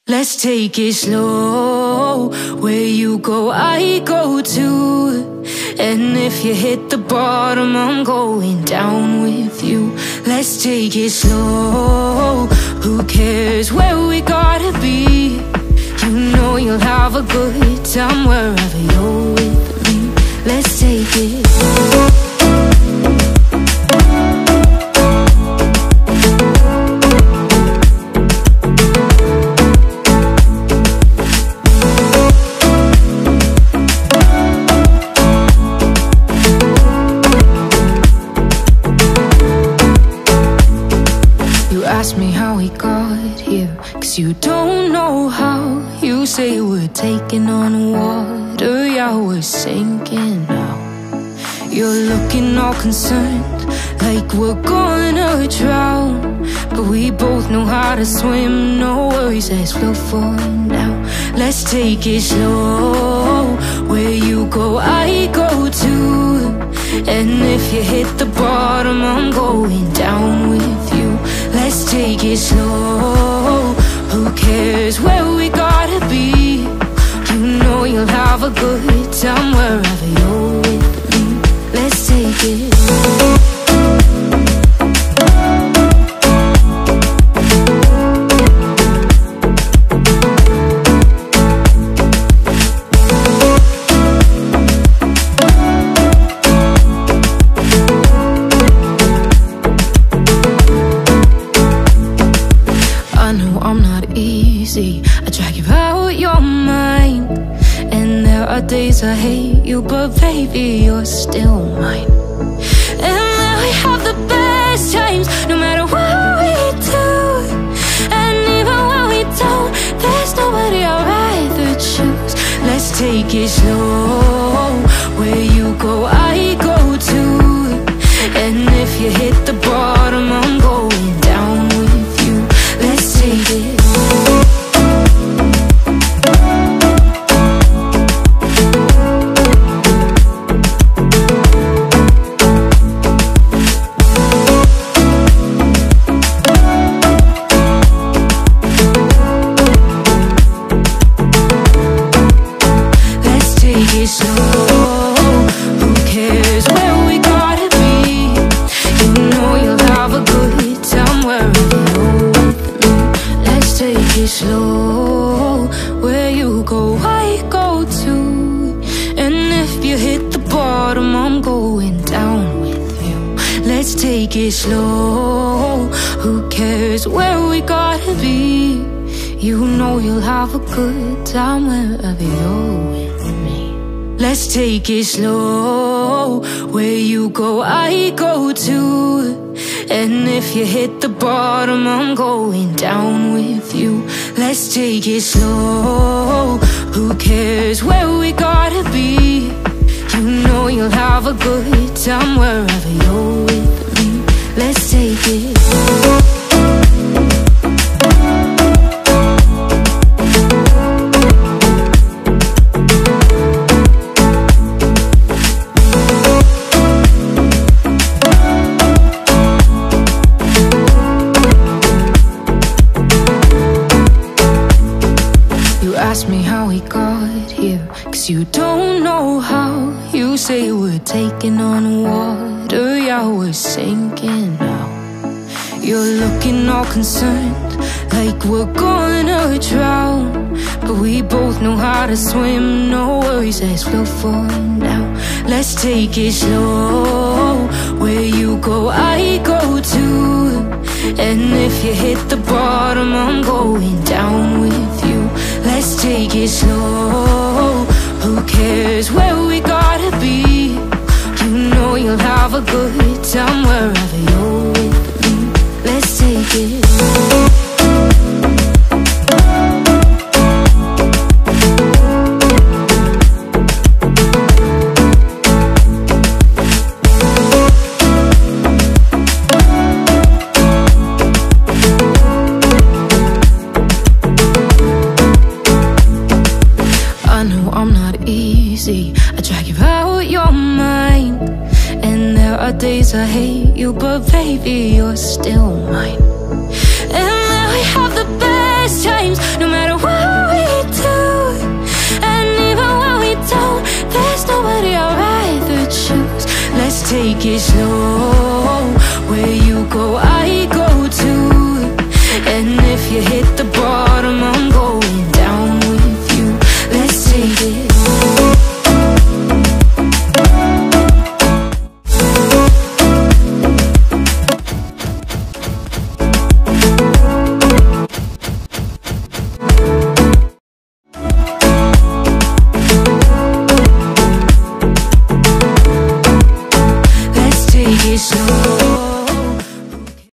Let's take it slow. Where you go, I go too. And if you hit the bottom, I'm going down with you. Let's take it slow. Who cares where we gotta be? You know you'll have a good time wherever you're with me. Let's take it slow. Ask me how we got here, 'cause you don't know how. You say we're taking on water, yeah, we're sinking now. You're looking all concerned, like we're gonna drown. But we both know how to swim, no worries, let's flow for now. Let's take it slow. Where you go, I go too. And if you hit the bottom, I'm going down with you. Let's take it slow. Who cares where we gotta be? You know you'll have a good time wherever you're with me. Let's take it slow. I drag you out your mind, and there are days I hate you, but baby, you're still mine. And then we have the best times, no matter what we do. And even when we don't, there's nobody I'd rather choose. Let's take it slow. Where you go, I go too. And if you hit the bottom, I'm going down with you. Let's take it slow. Slow, where you go, I go too. And if you hit the bottom, I'm going down with you. Let's take it slow. Who cares where we gotta be? You know you'll have a good time wherever you're with me. Let's take it slow. Where you go, I go too. And if you hit the bottom, I'm going down with you. Let's take it slow. Who cares where we gotta be? You know you'll have a good time wherever you're with me. Let's take it slow. Ask me how we got here, 'cause you don't know how. You say we're taking on water, yeah, we're sinking now. You're looking all concerned, like we're gonna drown. But we both know how to swim, no worries, let's flow for now. Let's take it slow. Where you go, I go too. And if you hit the bottom, I'm going down with you. Let's take it slow. Who cares where we gotta be? You know you'll have a good time wherever you're with me. Let's take it slow. but baby, you're still mine. And then we have the best times, no matter what we do. And even when we don't, there's nobody I'd rather choose. Let's take it slow.